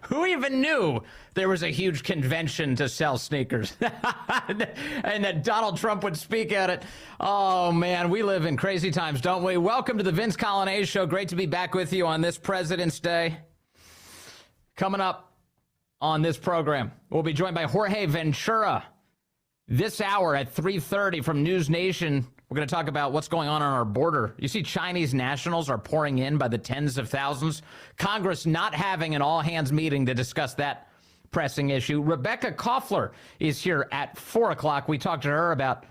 Who even knew there was a huge convention to sell sneakers and that Donald Trump would speak at it? Oh, man, we live in crazy times, don't we? Welcome to the Vince Coglianese Show. Great to be back with you on this President's Day. Coming up on this program, we'll be joined by Jorge Ventura this hour at 3:30 from NewsNation. We're going to talk about what's going on our border. You see, Chinese nationals are pouring in by the tens of thousands. Congress not having an all-hands meeting to discuss that pressing issue. Rebecca Koffler is here at 4 o'clock. We talked to her about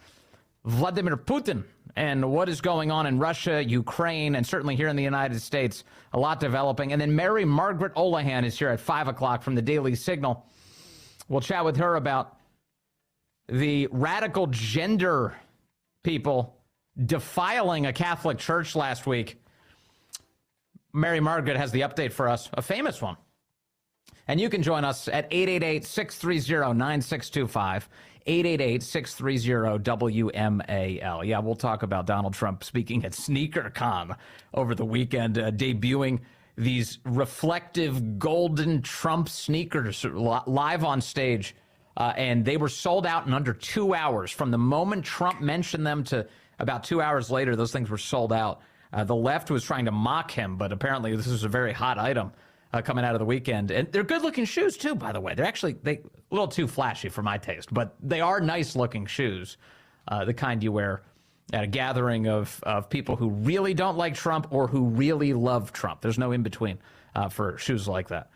Vladimir Putin and what is going on in Russia, Ukraine, and certainly here in the United States. A lot developing. And then Mary Margaret Olahan is here at 5 o'clock from the Daily Signal. We'll chat with her about the radical gender people defiling a Catholic church last week. Mary Margaret has the update for us, a famous one. And you can join us at 888-630-9625, 888-630-WMAL. Yeah, we'll talk about Donald Trump speaking at SneakerCon over the weekend, debuting these reflective golden Trump sneakers live on stage. And they were sold out in under 2 hours. From the moment Trump mentioned them to about 2 hours later, those things were sold out. The left was trying to mock him, but apparently this is a very hot item coming out of the weekend. And they're good-looking shoes, too, by the way. They're actually a little too flashy for my taste, but they are nice-looking shoes, the kind you wear at a gathering of people who really don't like Trump or who really love Trump. There's no in-between for shoes like that.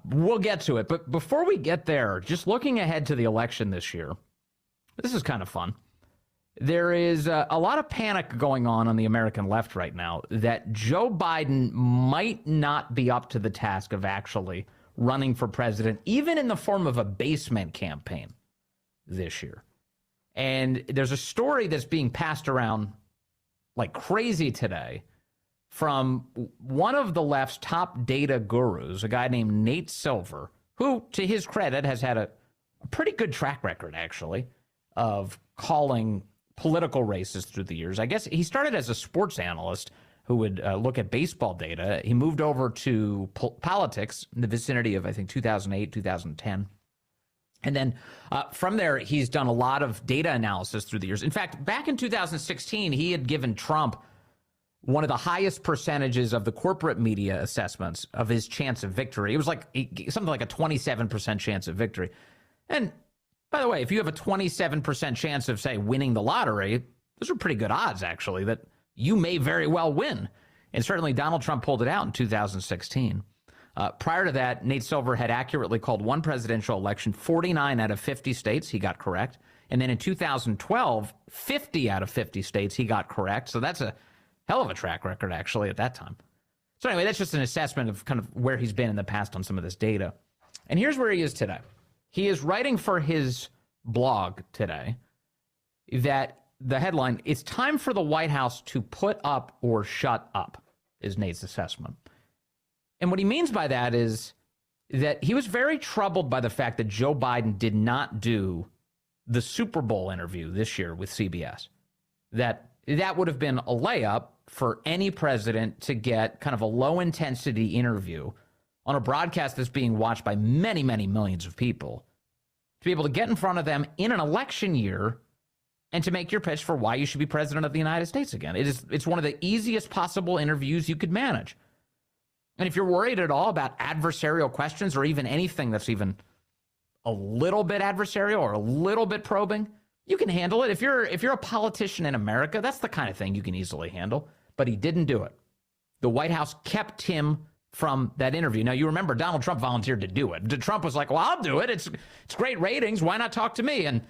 We'll get to it. But before we get there, just looking ahead to the election this year, this is kind of fun. There is a lot of panic going on the American left right now that Joe Biden might not be up to the task of actually running for president, even in the form of a basement campaign this year. And there's a story that's being passed around like crazy today from one of the left's top data gurus, a guy named Nate Silver, who, to his credit, has had a pretty good track record, actually, of calling political races through the years. I guess he started as a sports analyst who would look at baseball data. He moved over to politics in the vicinity of, I think, 2008, 2010. And then from there, he's done a lot of data analysis through the years. In fact, back in 2016, he had given Trump one of the highest percentages of the corporate media assessments of his chance of victory. It was like something like a 27% chance of victory. And by the way, if you have a 27% chance of, say, winning the lottery, those are pretty good odds, actually, that you may very well win. And certainly Donald Trump pulled it out in 2016. Prior to that, Nate Silver had accurately called one presidential election, 49 out of 50 states, he got correct. And then in 2012, 50 out of 50 states, he got correct. So that's a hell of a track record, actually, at that time. So anyway, that's just an assessment of kind of where he's been in the past on some of this data. And here's where he is today. He is writing for his blog today that the headline, "It's time for the White House to put up or shut up," is Nate's assessment. And what he means by that is that he was very troubled by the fact that Joe Biden did not do the Super Bowl interview this year with CBS. That would have been a layup for any president to get kind of a low-intensity interview on a broadcast that's being watched by many, many millions of people, to be able to get in front of them in an election year and to make your pitch for why you should be president of the United States again. It's one of the easiest possible interviews you could manage. And if you're worried at all about adversarial questions or even anything that's even a little bit adversarial or a little bit probing, you can handle it. If you're a politician in America, that's the kind of thing you can easily handle. But he didn't do it. The White House kept him from that interview. Now, you remember Donald Trump volunteered to do it. Trump was like, well, I'll do it. It's great ratings. Why not talk to me? And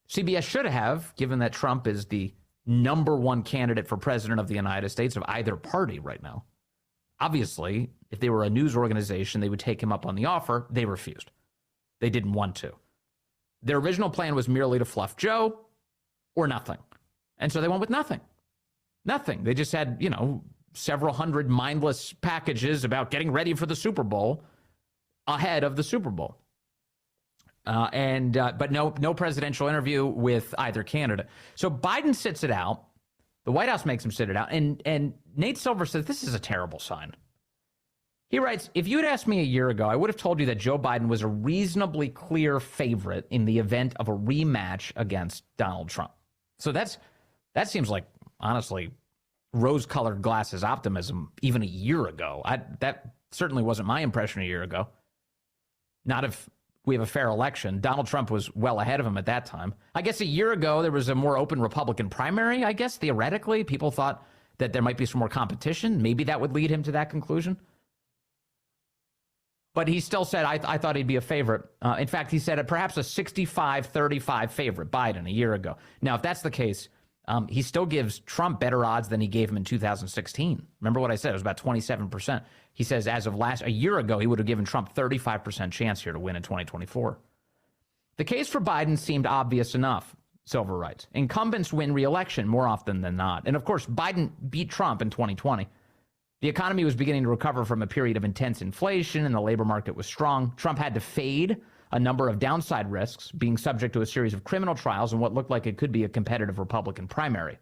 CBS should have, given that Trump is the number one candidate for president of the United States of either party right now. Obviously, if they were a news organization, they would take him up on the offer. They refused. They didn't want to. Their original plan was merely to fluff Joe or nothing. And so they went with nothing. Nothing. They just had, several hundred mindless packages about getting ready for the Super Bowl ahead of the Super Bowl. But no presidential interview with either candidate. So Biden sits it out. The White House makes him sit it out. And Nate Silver says this is a terrible sign. He writes, if you had asked me a year ago, I would have told you that Joe Biden was a reasonably clear favorite in the event of a rematch against Donald Trump. So that seems like, honestly, rose-colored glasses optimism even a year ago. That certainly wasn't my impression a year ago. Not if we have a fair election. Donald Trump was well ahead of him at that time. I guess a year ago, there was a more open Republican primary, I guess, theoretically. People thought that there might be some more competition. Maybe that would lead him to that conclusion. But he still said, I thought he'd be a favorite. In fact, he said perhaps a 65-35 favorite, Biden, a year ago. Now, if that's the case, he still gives Trump better odds than he gave him in 2016. Remember what I said? It was about 27%. He says as of a year ago, he would have given Trump 35% chance here to win in 2024. The case for Biden seemed obvious enough, Silver writes. Incumbents win re-election more often than not. And of course, Biden beat Trump in 2020. The economy was beginning to recover from a period of intense inflation and the labor market was strong. Trump had to fade a number of downside risks, being subject to a series of criminal trials and what looked like it could be a competitive Republican primary.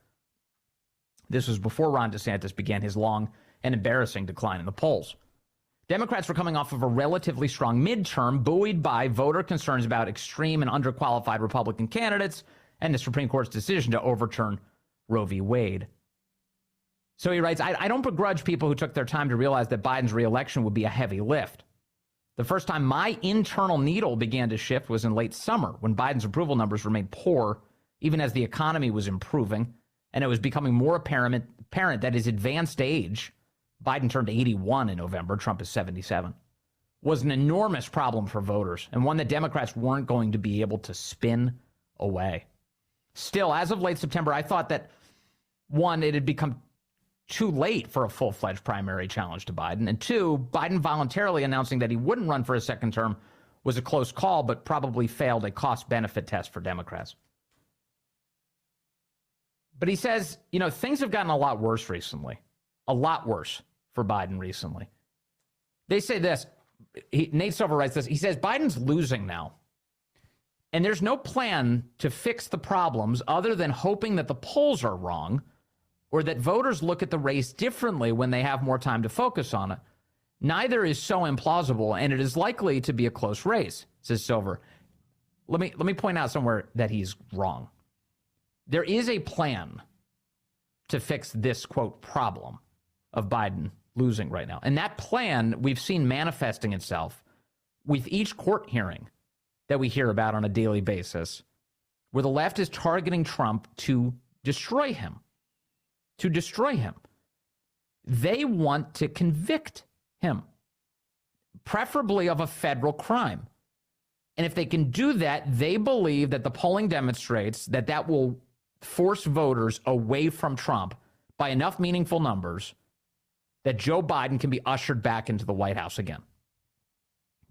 This was before Ron DeSantis began his long and embarrassing decline in the polls. Democrats were coming off of a relatively strong midterm, buoyed by voter concerns about extreme and underqualified Republican candidates and the Supreme Court's decision to overturn Roe v. Wade. So he writes, I don't begrudge people who took their time to realize that Biden's reelection would be a heavy lift. The first time my internal needle began to shift was in late summer, when Biden's approval numbers remained poor, even as the economy was improving, and it was becoming more apparent that his advanced age, Biden turned 81 in November, Trump is 77, was an enormous problem for voters, and one that Democrats weren't going to be able to spin away. Still, as of late September, I thought that, one, it had become too late for a full-fledged primary challenge to Biden. And two, Biden voluntarily announcing that he wouldn't run for a second term was a close call, but probably failed a cost-benefit test for Democrats. But he says, things have gotten a lot worse recently. A lot worse for Biden recently. They say this. Nate Silver writes this. He says, Biden's losing now. And there's no plan to fix the problems other than hoping that the polls are wrong or that voters look at the race differently when they have more time to focus on it. Neither is so implausible, and it is likely to be a close race, says Silver. Let me point out somewhere that he's wrong. There is a plan to fix this, quote, problem of Biden losing right now. And that plan we've seen manifesting itself with each court hearing that we hear about on a daily basis, where the left is targeting Trump to destroy him. To destroy him. They want to convict him, preferably of a federal crime. And if they can do that, they believe that the polling demonstrates that that will force voters away from Trump by enough meaningful numbers that Joe Biden can be ushered back into the White House again.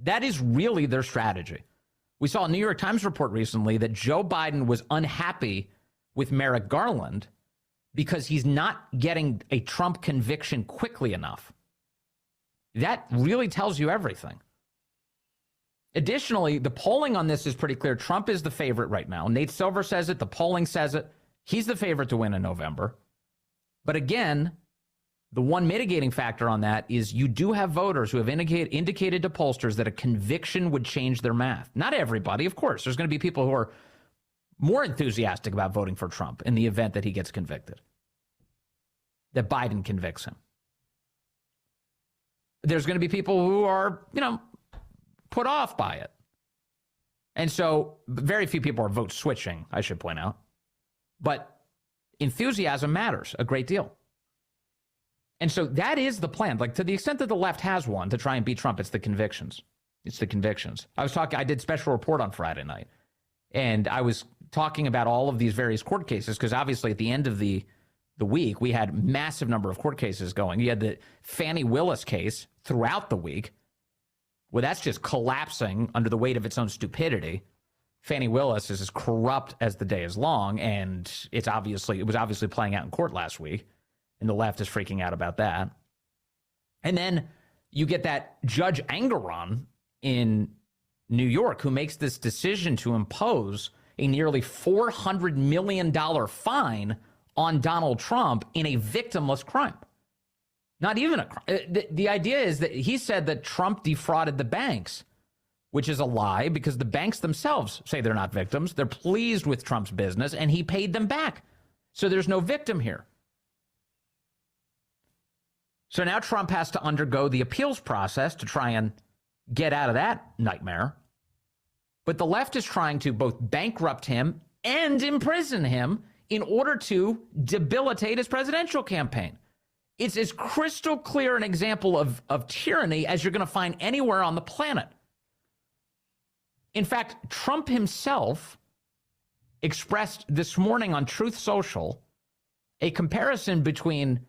That is really their strategy. We saw a New York Times report recently that Joe Biden was unhappy with Merrick Garland because he's not getting a Trump conviction quickly enough. That really tells you everything. Additionally, the polling on this is pretty clear. Trump is the favorite right now. Nate Silver says it. The polling says it. He's the favorite to win in November. But again, the one mitigating factor on that is you do have voters who have indicated to pollsters that a conviction would change their math. Not everybody, of course. There's going to be people who are more enthusiastic about voting for Trump in the event that he gets convicted, that Biden convicts him. There's going to be people who are, put off by it. And so very few people are vote switching, I should point out. But enthusiasm matters a great deal. And so that is the plan. Like, to the extent that the left has one to try and beat Trump, it's the convictions. It's the convictions. I did special report on Friday night, and I was talking about all of these various court cases because obviously at the end of the week, we had massive number of court cases going. You had the Fani Willis case throughout the week. Well, that's just collapsing under the weight of its own stupidity. Fani Willis is as corrupt as the day is long, and it was obviously playing out in court last week, and the left is freaking out about that. And then you get that Judge Engoron in New York who makes this decision to impose a nearly $400 million fine on Donald Trump in a victimless crime. Not even a crime. The idea is that he said that Trump defrauded the banks, which is a lie because the banks themselves say they're not victims. They're pleased with Trump's business, and he paid them back. So there's no victim here. So now Trump has to undergo the appeals process to try and get out of that nightmare. But the left is trying to both bankrupt him and imprison him in order to debilitate his presidential campaign. It's as crystal clear an example of tyranny as you're going to find anywhere on the planet. In fact, Trump himself expressed this morning on Truth Social a comparison between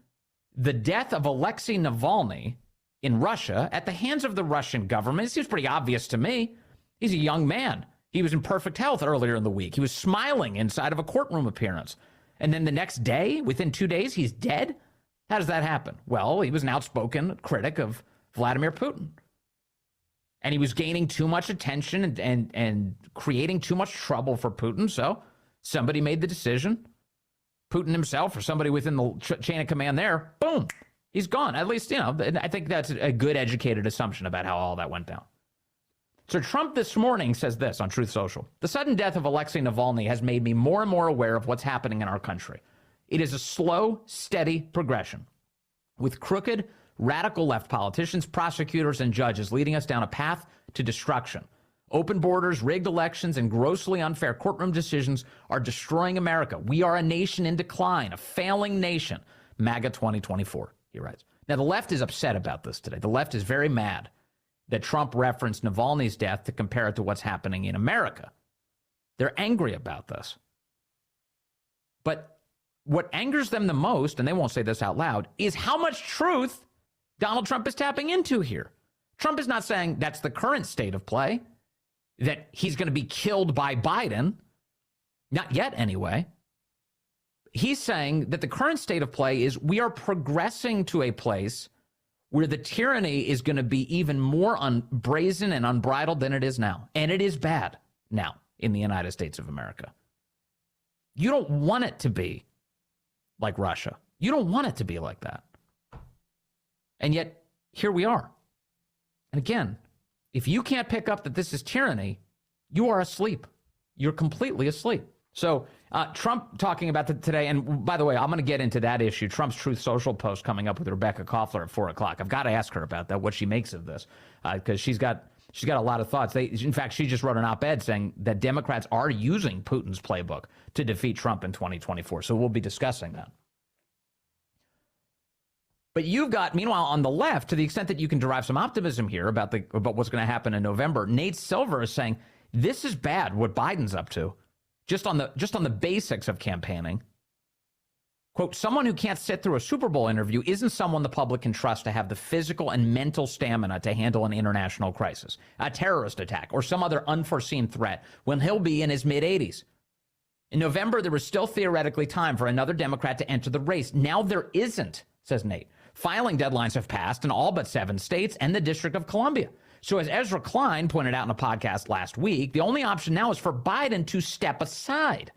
the death of Alexei Navalny in Russia at the hands of the Russian government. It seems pretty obvious to me. He's a young man. He was in perfect health earlier in the week. He was smiling inside of a courtroom appearance. And then the next day, within 2 days, he's dead? How does that happen? Well, he was an outspoken critic of Vladimir Putin. And he was gaining too much attention and creating too much trouble for Putin. So somebody made the decision. Putin himself or somebody within the chain of command there, boom, he's gone. At least, I think that's a good educated assumption about how all that went down. So Trump this morning says this on Truth Social. The sudden death of Alexei Navalny has made me more and more aware of what's happening in our country. It is a slow, steady progression with crooked, radical left politicians, prosecutors, and judges leading us down a path to destruction. Open borders, rigged elections, and grossly unfair courtroom decisions are destroying America. We are a nation in decline, a failing nation. MAGA 2024, he writes. Now, the left is upset about this today. The left is very mad that Trump referenced Navalny's death to compare it to what's happening in America. They're angry about this. But what angers them the most, and they won't say this out loud, is how much truth Donald Trump is tapping into here. Trump is not saying that's the current state of play, that he's going to be killed by Biden. Not yet, anyway. He's saying that the current state of play is we are progressing to a place where the tyranny is going to be even more brazen and unbridled than it is now. And it is bad now in the United States of America. You don't want it to be like Russia. You don't want it to be like that. And yet, here we are. And again, if you can't pick up that this is tyranny, you are asleep. You're completely asleep. So Trump talking about that today, and by the way, I'm going to get into that issue. Trump's Truth Social post coming up with Rebecca Koffler at 4 o'clock. I've got to ask her about that, what she makes of this, because she's got a lot of thoughts. In fact, she just wrote an op-ed saying that Democrats are using Putin's playbook to defeat Trump in 2024. So we'll be discussing that. But you've got, meanwhile, on the left, to the extent that you can derive some optimism here about what's going to happen in November, Nate Silver is saying this is bad what Biden's up to, just on the basics of campaigning. Quote, someone who can't sit through a Super Bowl interview isn't someone the public can trust to have the physical and mental stamina to handle an international crisis, a terrorist attack, or some other unforeseen threat when he'll be in his mid-80s. In November, there was still theoretically time for another Democrat to enter the race. Now there isn't, says Nate. Filing deadlines have passed in all but 7 states and the District of Columbia. So as Ezra Klein pointed out in a podcast last week, the only option now is for Biden to step aside,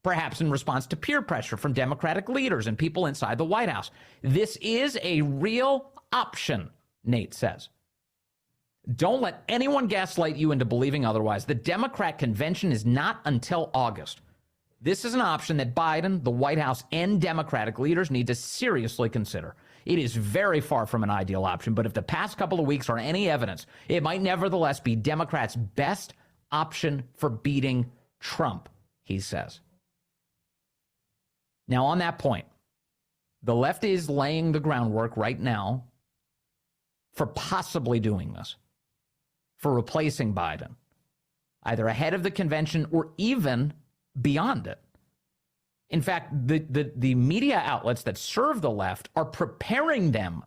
perhaps in response to peer pressure from Democratic leaders and people inside the White House. This is a real option, Nate says. Don't let anyone gaslight you into believing otherwise. The Democrat convention is not until August. This is an option that Biden, the White House, and Democratic leaders need to seriously consider. It is very far from an ideal option, but if the past couple of weeks are any evidence, it might nevertheless be Democrats' best option for beating Trump, he says. Now, on that point, the left is laying the groundwork right now for possibly doing this, for replacing Biden, either ahead of the convention or even beyond it. In fact, the media outlets that serve the left are preparing them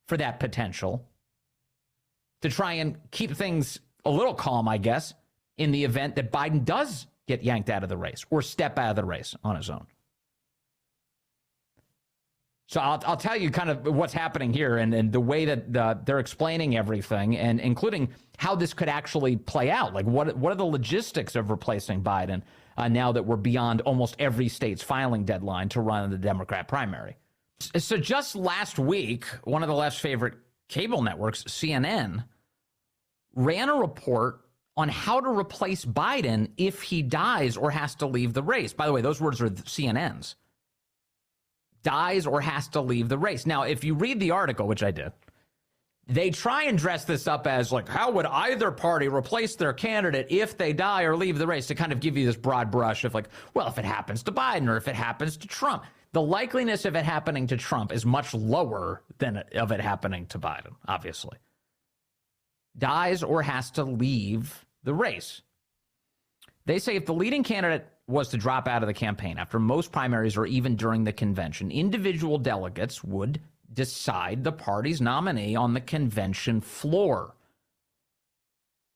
for that potential to try and keep things a little calm, I guess, in the event that Biden does get yanked out of the race or step out of the race on his own. So I'll tell you kind of what's happening here and the way that they're explaining everything, and including how this could actually play out. Like, what are the logistics of replacing Biden now that we're beyond almost every state's filing deadline to run the Democrat primary? So just last week, one of the left's favorite cable networks, CNN, ran a report on how to replace Biden if he dies or has to leave the race. By the way, those words are CNN's. Dies or has to leave the race. Now, if you read the article, which I did, they try and dress this up as like, how would either party replace their candidate if they die or leave the race, to kind of give you this broad brush of like, well, if it happens to Biden or if it happens to Trump. The likeliness of it happening to Trump is much lower than of it happening to Biden, obviously. Dies or has to leave the race. They say if the leading candidate was to drop out of the campaign after most primaries or even during the convention, individual delegates would decide the party's nominee on the convention floor.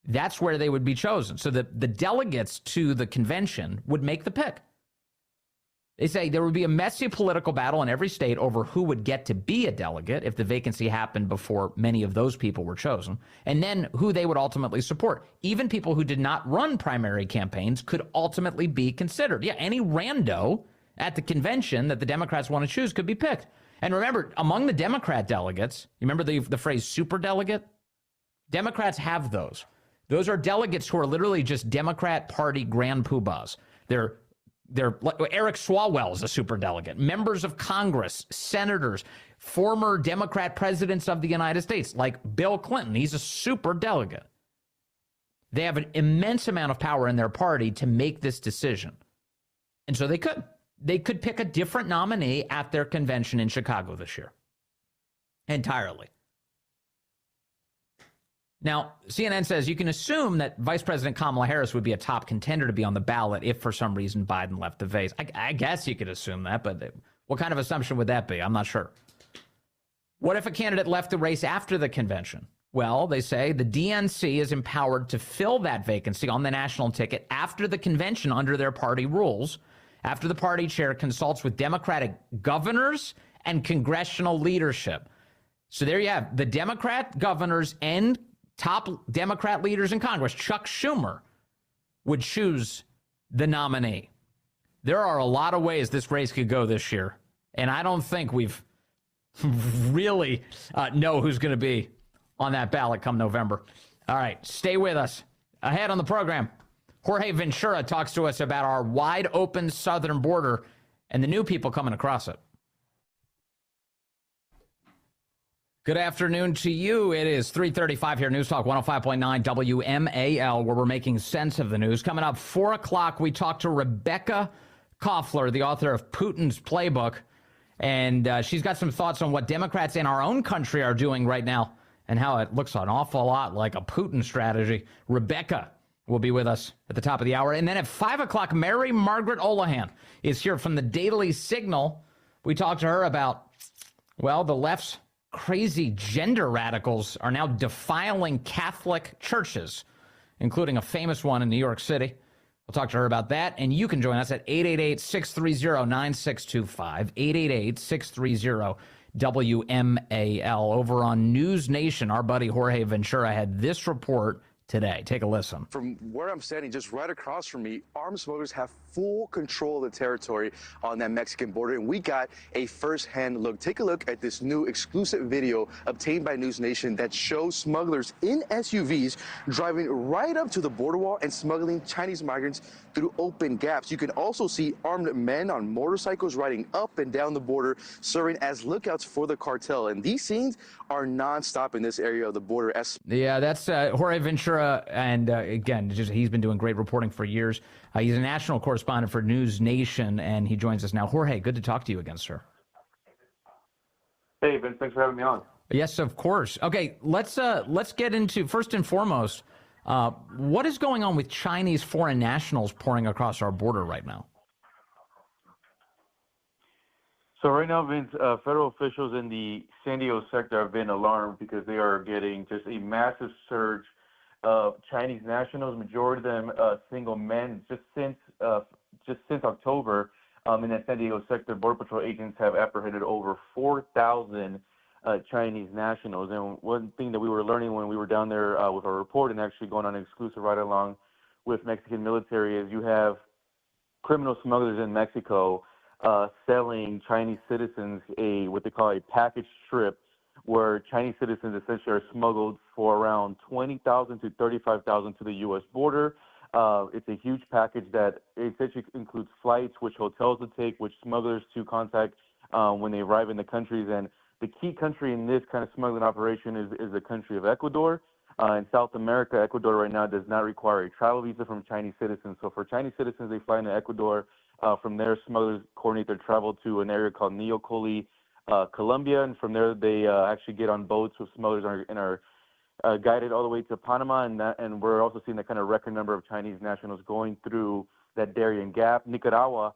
That's where they would be chosen. So the delegates to the convention would make the pick. They say there would be a messy political battle in every state over who would get to be a delegate if the vacancy happened before many of those people were chosen, and then who they would ultimately support. Even people who did not run primary campaigns could ultimately be considered. Yeah, any rando at the convention that the Democrats want to choose could be picked. And remember, among the Democrat delegates, you remember the phrase super delegate? Democrats have those. Those are delegates who are literally just Democrat Party grand poobahs. They're Eric Swalwell is a superdelegate. Members of Congress, senators, former Democrat presidents of the United States, like Bill Clinton, he's a superdelegate. They have an immense amount of power in their party to make this decision. And so they could pick a different nominee at their convention in Chicago this year. Entirely. Now, CNN says you can assume that Vice President Kamala Harris would be a top contender to be on the ballot if for some reason Biden left the race. I guess you could assume that, but what kind of assumption would that be? I'm not sure. What if a candidate left the race after the convention? Well, they say the DNC is empowered to fill that vacancy on the national ticket after the convention under their party rules, after the party chair consults with Democratic governors and congressional leadership. So there you have the Democrat governors and top Democrat leaders in Congress. Chuck Schumer would choose the nominee. There are a lot of ways this race could go this year, and I don't think we've really know who's going to be on that ballot come November. All right, stay with us. Ahead on the program, Jorge Ventura talks to us about our wide open southern border and the new people coming across it. Good afternoon to you. It is 3:35 here, News Talk 105.9 WMAL, where we're making sense of the news. Coming up 4 o'clock, we talk to Rebecca Koffler, the author of Putin's Playbook, and she's got some thoughts on what Democrats in our own country are doing right now and how it looks an awful lot like a Putin strategy. Rebecca will be with us at the top of the hour. And then at 5 o'clock, Mary Margaret Olohan is here from the Daily Signal. We talked to her about, well, the left's crazy gender radicals are now defiling Catholic churches, including a famous one in New York City. We'll talk to her about that, and you can join us at 888-630-9625, 888-630-WMAL. Over on NewsNation, our buddy Jorge Ventura had this report today. Take a listen. From where I'm standing, just right across from me, arms smugglers have full control of the territory on that Mexican border, and we got a first-hand look. Take a look at this new exclusive video obtained by NewsNation that shows smugglers in SUVs driving right up to the border wall and smuggling Chinese migrants through open gaps. You can also see armed men on motorcycles riding up and down the border, serving as lookouts for the cartel. And these scenes are nonstop in this area of the border. Yeah, that's Jorge Ventura, and again, he's been doing great reporting for years. He's a national correspondent for NewsNation, and he joins us now. Jorge, good to talk to you again, sir. Hey, Vince, thanks for having me on. Yes, of course. Okay, let's get into, first and foremost, what is going on with Chinese foreign nationals pouring across our border right now? So right now, Vince, federal officials in the San Diego sector have been alarmed because they are getting just a massive surge of Chinese nationals, majority of them single men. Just since October, in that San Diego sector, Border Patrol agents have apprehended over 4,000 Chinese nationals. And one thing that we were learning when we were down there with our report and actually going on an exclusive ride-along with Mexican military is you have criminal smugglers in Mexico selling Chinese citizens what they call a package trip, where Chinese citizens essentially are smuggled for around 20,000 to 35,000 to the U.S. border. It's a huge package that essentially includes flights, which hotels to take, which smugglers to contact when they arrive in the countries. And the key country in this kind of smuggling operation is the country of Ecuador. In South America, Ecuador right now does not require a travel visa from Chinese citizens. So for Chinese citizens, they fly into Ecuador. From there, smugglers coordinate their travel to an area called Neocoli, Colombia, and from there they actually get on boats with smugglers and are guided all the way to Panama, and we're also seeing that kind of record number of Chinese nationals going through that Darien Gap. Nicaragua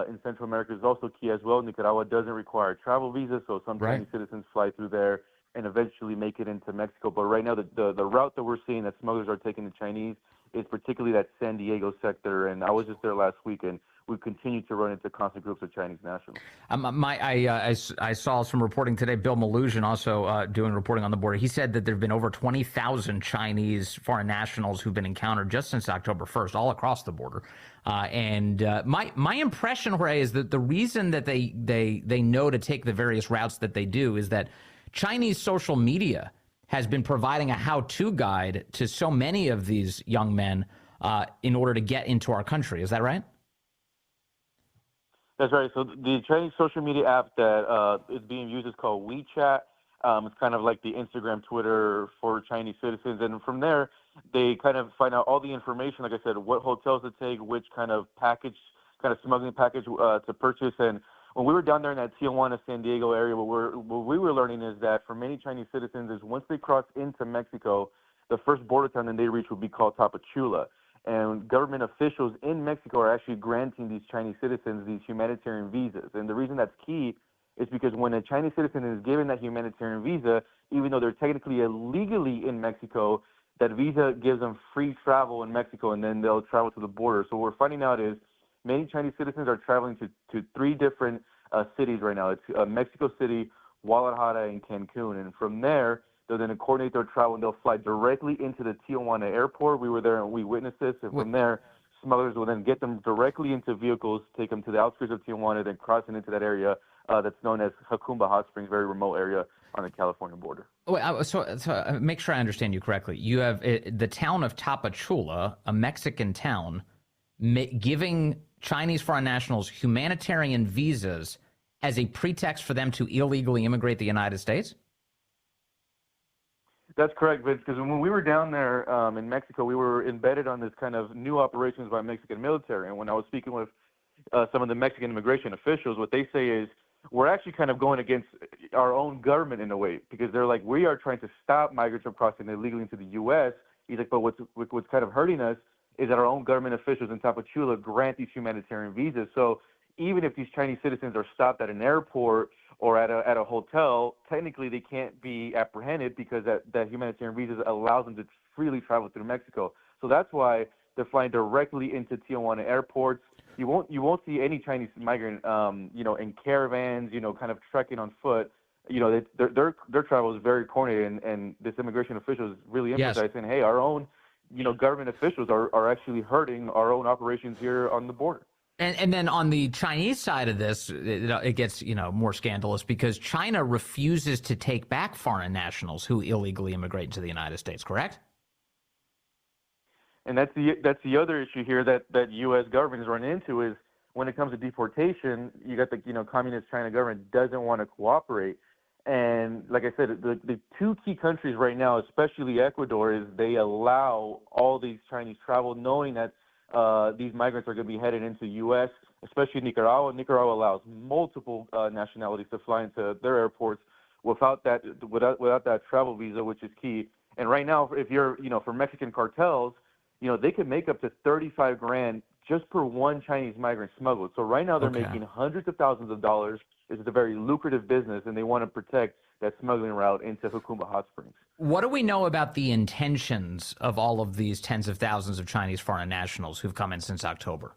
in Central America is also key as well. Nicaragua doesn't require a travel visa, so some Chinese citizens fly through there and eventually make it into Mexico. But right now, the route that we're seeing that smugglers are taking the Chinese is particularly that San Diego sector, and I was just there last week, and we continue to run into constant groups of Chinese nationals. I saw some reporting today. Bill Maluzhin also doing reporting on the border. He said that there have been over 20,000 Chinese foreign nationals who've been encountered just since October 1st, all across the border. My impression, Jorge, is that the reason that they know to take the various routes that they do is that Chinese social media has been providing a how-to guide to so many of these young men in order to get into our country. Is that right? That's right. So the Chinese social media app that is being used is called WeChat. It's kind of like the Instagram, Twitter for Chinese citizens. And from there, they kind of find out all the information, like I said, what hotels to take, which kind of smuggling package to purchase. And when we were down there in that Tijuana, San Diego area, what we were learning is that for many Chinese citizens is once they cross into Mexico, the first border town that they reach would be called Tapachula. And government officials in Mexico are actually granting these Chinese citizens these humanitarian visas. And the reason that's key is because when a Chinese citizen is given that humanitarian visa, even though they're technically illegally in Mexico, that visa gives them free travel in Mexico, and then they'll travel to the border. So what we're finding out is many Chinese citizens are traveling to three different cities right now. It's Mexico City, Guadalajara, and Cancun. And from there, they'll then coordinate their travel, and they'll fly directly into the Tijuana airport. We were there, and we witnessed this. And from there, smugglers will then get them directly into vehicles, take them to the outskirts of Tijuana, then crossing into that area that's known as Jacumba Hot Springs, very remote area on the California border. So make sure I understand you correctly. You have the town of Tapachula, a Mexican town, giving Chinese foreign nationals humanitarian visas as a pretext for them to illegally immigrate the United States? That's correct, Vince, because when we were down there in Mexico, we were embedded on this kind of new operations by Mexican military. And when I was speaking with some of the Mexican immigration officials, what they say is we're actually kind of going against our own government in a way, because they're like, we are trying to stop migrants from crossing illegally into the U.S. He's like, but what's kind of hurting us is that our own government officials in Tapachula grant these humanitarian visas. So even if these Chinese citizens are stopped at an airport or at a hotel, technically they can't be apprehended because that humanitarian visa allows them to freely travel through Mexico. So that's why they're flying directly into Tijuana airports. You won't see any Chinese migrant, in caravans, kind of trekking on foot. Their travel is very coordinated, and this immigration official is really emphasizing, hey, our own, government officials are actually hurting our own operations here on the border. And then on the Chinese side of this, it gets more scandalous because China refuses to take back foreign nationals who illegally immigrate into the United States. Correct? And that's the other issue here that U.S. government is running into is when it comes to deportation, you got the communist China government doesn't want to cooperate. And like I said, the two key countries right now, especially Ecuador, is they allow all these Chinese travel, knowing that these migrants are going to be headed into U.S., especially Nicaragua. Nicaragua allows multiple nationalities to fly into their airports without that travel visa, which is key. And right now, if you're, for Mexican cartels, they can make up to $35,000 just per one Chinese migrant smuggled. So right now they're making hundreds of thousands of dollars. It's a very lucrative business, and they want to protect that smuggling route into Jacumba Hot Springs. What do we know about the intentions of all of these tens of thousands of Chinese foreign nationals who've come in since October?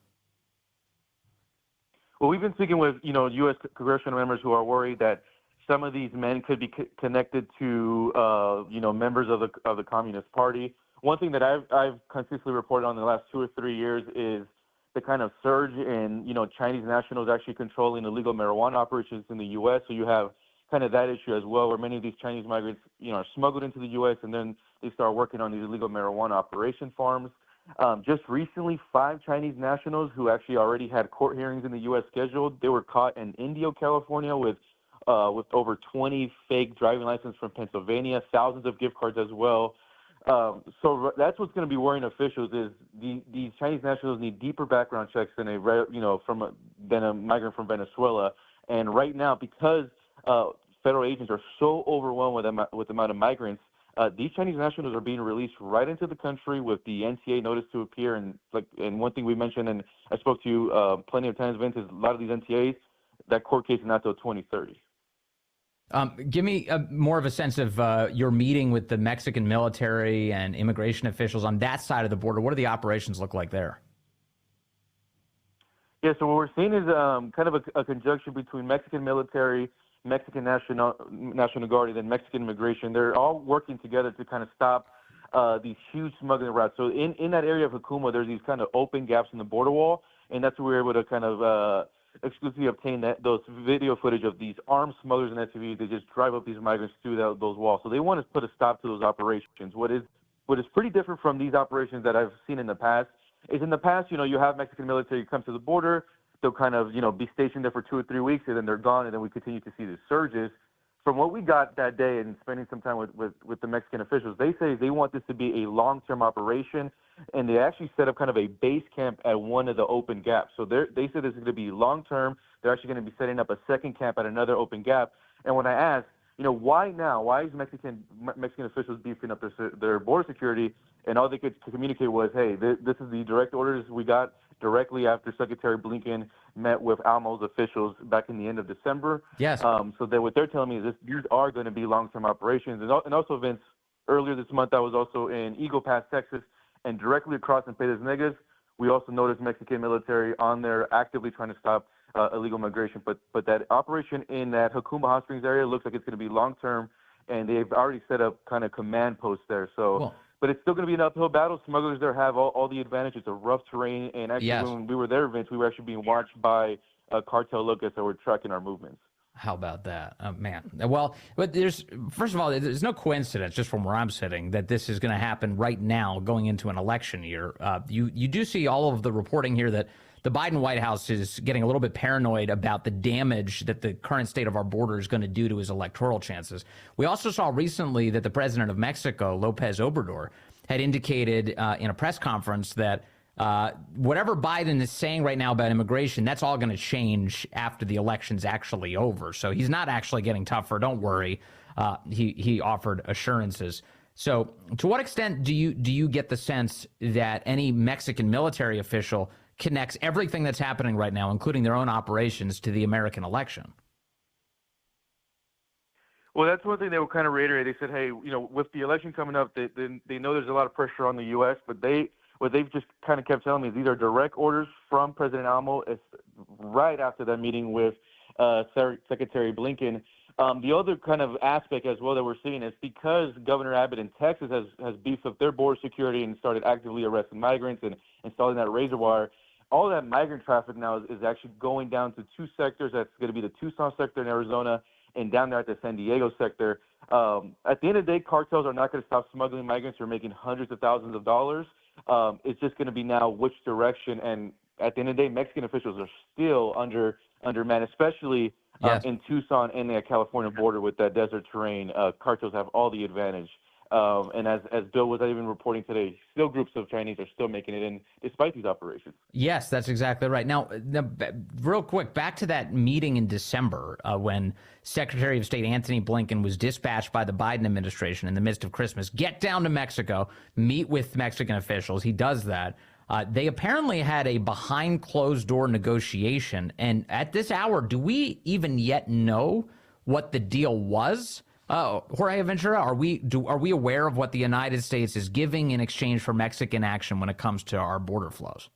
Well, we've been speaking with, U.S. congressional members who are worried that some of these men could be connected to, members of the Communist Party. One thing that I've consistently reported on in the last 2 or 3 years is the kind of surge in, Chinese nationals actually controlling illegal marijuana operations in the U.S. So you have kind of that issue as well, where many of these Chinese migrants, are smuggled into the U.S. and then they start working on these illegal marijuana operation farms. Just recently, 5 Chinese nationals who actually already had court hearings in the U.S. scheduled, they were caught in Indio, California, with over 20 fake driving licenses from Pennsylvania, thousands of gift cards as well. So that's what's going to be worrying officials is these Chinese nationals need deeper background checks than than a migrant from Venezuela. And right now, because federal agents are so overwhelmed with the amount of migrants, these Chinese nationals are being released right into the country with the NTA notice to appear. And one thing we mentioned, and I spoke to you plenty of times, Vince, is a lot of these NTAs, that court case is not till 2030. Give me more of a sense of your meeting with the Mexican military and immigration officials on that side of the border. What do the operations look like there? Yeah, so what we're seeing is kind of a conjunction between Mexican military, Mexican National Guard, and then Mexican immigration. They're all working together to kind of stop these huge smuggling routes. So in that area of Jacuma, there's these kind of open gaps in the border wall, and that's where we're able to kind of exclusively obtain those video footage of these armed smugglers and SUVs. They just drive up these migrants through those walls. So they want to put a stop to those operations. What is pretty different from these operations that I've seen in the past is in the past, you have Mexican military come to the border. They'll kind of, be stationed there for 2 or 3 weeks, and then they're gone, and then we continue to see the surges. From what we got that day and spending some time with the Mexican officials, they say they want this to be a long-term operation, and they actually set up kind of a base camp at one of the open gaps. So they said this is going to be long-term. They're actually going to be setting up a second camp at another open gap. And when I asked, why now? Why is Mexican officials beefing up their border security? And all they could communicate was, hey, this is the direct orders we got directly after Secretary Blinken met with ALMO's officials back in the end of December. Yes. So what they're telling me is these are going to be long-term operations. And also, Vince, earlier this month, I was also in Eagle Pass, Texas, and directly across in Piedras Negras, we also noticed Mexican military on there actively trying to stop illegal migration. But that operation in that Jacuma Hot Springs area looks like it's going to be long-term, and they've already set up kind of command posts there. So. Well, but it's still going to be an uphill battle. Smugglers there have all the advantage. It's a rough terrain. And actually, yes. When we were there, Vince, we were actually being watched by cartel lookouts that were tracking our movements. How about that? Man. Well, but first of all, there's no coincidence, just from where I'm sitting, that this is going to happen right now going into an election year. You do see all of the reporting here that the Biden White House is getting a little bit paranoid about the damage that the current state of our border is going to do to his electoral chances. We also saw recently that the president of Mexico, Lopez Obrador, had indicated in a press conference that whatever Biden is saying right now about immigration, that's all going to change after the election's actually over. So he's not actually getting tougher. Don't worry. He offered assurances. So to what extent do you get the sense that any Mexican military official connects everything that's happening right now, including their own operations, to the American election? Well, that's one thing they will kind of reiterate. They said, hey, with the election coming up, they know there's a lot of pressure on the U.S., but what they've just kind of kept telling me is these are direct orders from President ALMO right after that meeting with Secretary Blinken. The other kind of aspect as well that we're seeing is because Governor Abbott in Texas has beefed up their border security and started actively arresting migrants and installing that razor wire, all that migrant traffic now is actually going down to 2 sectors. That's going to be the Tucson sector in Arizona and down there at the San Diego sector. At the end of the day, cartels are not going to stop smuggling migrants. They're making hundreds of thousands of dollars. It's just going to be now which direction. And at the end of the day, Mexican officials are still undermanned, especially yes. In Tucson and the California border with that desert terrain. Cartels have all the advantage. And as Bill was even reporting today, still groups of Chinese are still making it in despite these operations. Yes, that's exactly right. Now, real quick, back to that meeting in December when Secretary of State Antony Blinken was dispatched by the Biden administration in the midst of Christmas. Get down to Mexico, meet with Mexican officials. He does that. They apparently had a behind closed door negotiation. And at this hour, do we even yet know what the deal was? Jorge Ventura, are we aware of what the United States is giving in exchange for Mexican action when it comes to our border flows?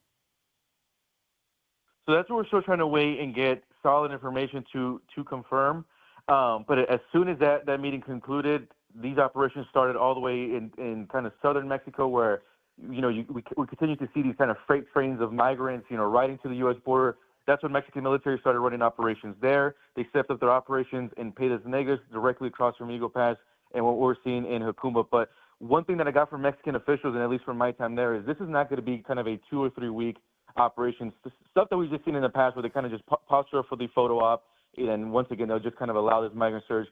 So that's what we're still trying to wait and get solid information to confirm. But as soon as that meeting concluded, these operations started all the way in kind of southern Mexico, where we continue to see these kind of freight trains of migrants, riding to the U.S. border. That's when Mexican military started running operations there. They stepped up their operations in Piedras Negras, directly across from Eagle Pass, and what we're seeing in Jacumba. But one thing that I got from Mexican officials, and at least from my time there, is this is not going to be kind of a 2 or 3 week operation. Stuff that we've just seen in the past where they kind of just posture for the photo op, and once again, they'll just kind of allow this migrant surge.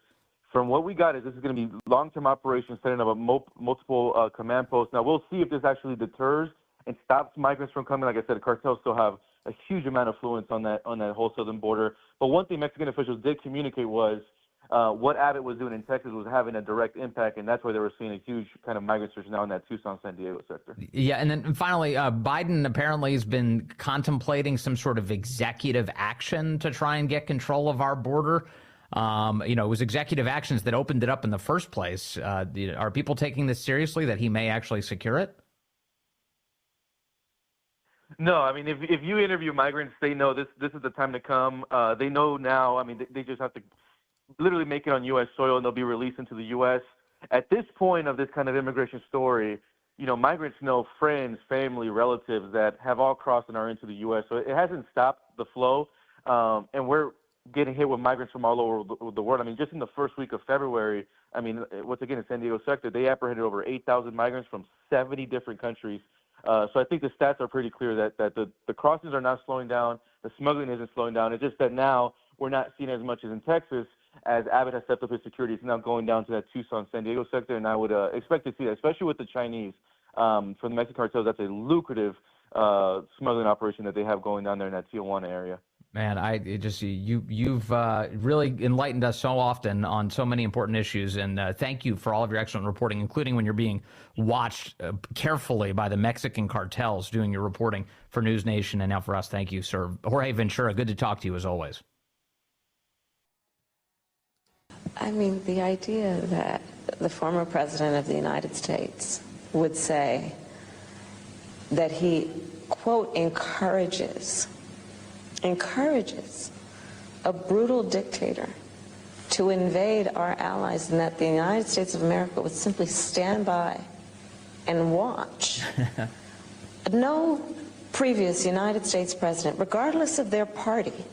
From what we got is this is going to be long-term operations, setting up multiple command posts. Now, we'll see if this actually deters and stops migrants from coming. Like I said, the cartels still have a huge amount of influence on that whole southern border. But one thing Mexican officials did communicate was what Abbott was doing in Texas was having a direct impact, and that's why they were seeing a huge kind of migrant surge now in that Tucson-San Diego sector. Yeah, and then finally, Biden apparently has been contemplating some sort of executive action to try and get control of our border. It was executive actions that opened it up in the first place. Are people taking this seriously, that he may actually secure it? No, I mean, if you interview migrants, they know this is the time to come. They know now. I mean, they just have to literally make it on U.S. soil, and they'll be released into the U.S. At this point of this kind of immigration story, migrants know friends, family, relatives that have all crossed and are into the U.S. So it hasn't stopped the flow, and we're getting hit with migrants from all over the world. I mean, just in the first week of February, once again, in San Diego sector, they apprehended over 8,000 migrants from 70 different countries. So I think the stats are pretty clear that the crossings are not slowing down, the smuggling isn't slowing down. It's just that now we're not seeing as much as in Texas, as Abbott has stepped up his security. It's now going down to that Tucson, San Diego sector, and I would expect to see that, especially with the Chinese. For the Mexican cartels, that's a lucrative smuggling operation that they have going down there in that Tijuana area. Man, you've really enlightened us so often on so many important issues, and thank you for all of your excellent reporting, including when you're being watched carefully by the Mexican cartels doing your reporting for NewsNation and now for us. Thank you, sir. Jorge Ventura, good to talk to you as always. I mean, the idea that the former president of the United States would say that he, quote, encourages a brutal dictator to invade our allies, and that the United States of America would simply stand by and watch. No previous United States president, regardless of their party,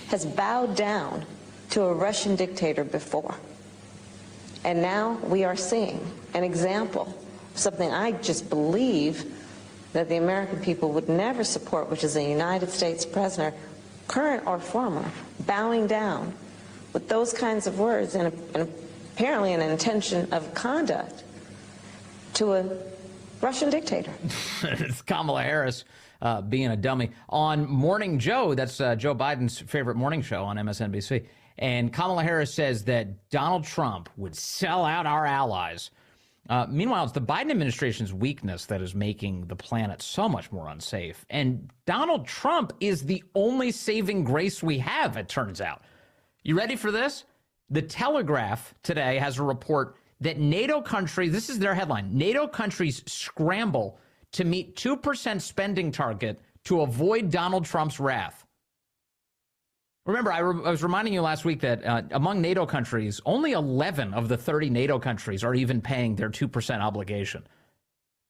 has bowed down to a Russian dictator before. And now we are seeing an example of something I just believe that the American people would never support, which is a United States president, current or former, bowing down with those kinds of words and apparently an intention of conduct to a Russian dictator. It's Kamala Harris being a dummy. On Morning Joe, that's Joe Biden's favorite morning show on MSNBC, and Kamala Harris says that Donald Trump would sell out our allies. Meanwhile, it's the Biden administration's weakness that is making the planet so much more unsafe. And Donald Trump is the only saving grace we have, it turns out. You ready for this? The Telegraph today has a report that NATO countries, this is their headline, NATO countries scramble to meet 2% spending target to avoid Donald Trump's wrath. Remember, I was reminding you last week that among NATO countries, only 11 of the 30 NATO countries are even paying their 2% obligation.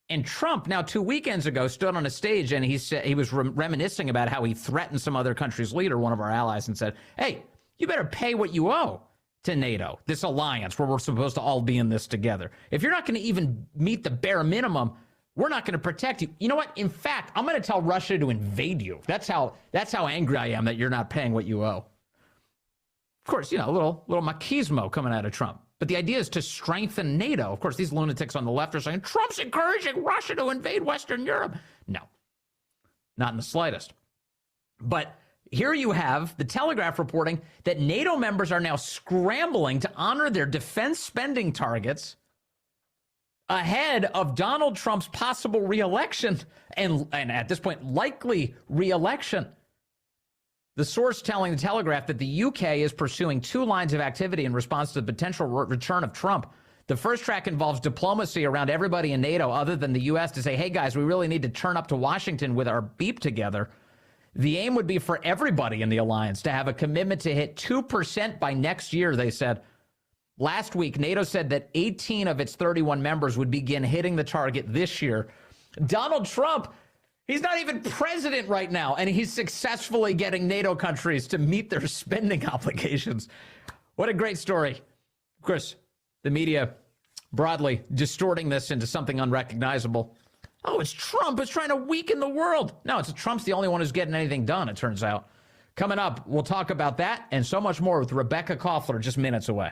And Trump, now 2 weekends ago, stood on a stage and he was reminiscing about how he threatened some other country's leader, one of our allies, and said, hey, you better pay what you owe to NATO, this alliance where we're supposed to all be in this together. If you're not going to even meet the bare minimum, we're not going to protect you. You know what? In fact, I'm going to tell Russia to invade you. That's how angry I am that you're not paying what you owe. Of course, a little machismo coming out of Trump. But the idea is to strengthen NATO. Of course, these lunatics on the left are saying Trump's encouraging Russia to invade Western Europe. No, not in the slightest. But here you have the Telegraph reporting that NATO members are now scrambling to honor their defense spending targets ahead of Donald Trump's possible reelection and at this point, likely reelection. The source telling the Telegraph that the UK is pursuing two lines of activity in response to the potential return of Trump. The first track involves diplomacy around everybody in NATO other than the U.S. to say, hey, guys, we really need to turn up to Washington with our beep together. The aim would be for everybody in the alliance to have a commitment to hit 2% by next year, they said. Last week, NATO said that 18 of its 31 members would begin hitting the target this year. Donald Trump, he's not even president right now, and he's successfully getting NATO countries to meet their spending obligations. What a great story. Of course, the media broadly distorting this into something unrecognizable. Oh, it's Trump. It's trying to weaken the world. No, it's Trump's the only one who's getting anything done, it turns out. Coming up, we'll talk about that and so much more with Rebecca Koffler just minutes away.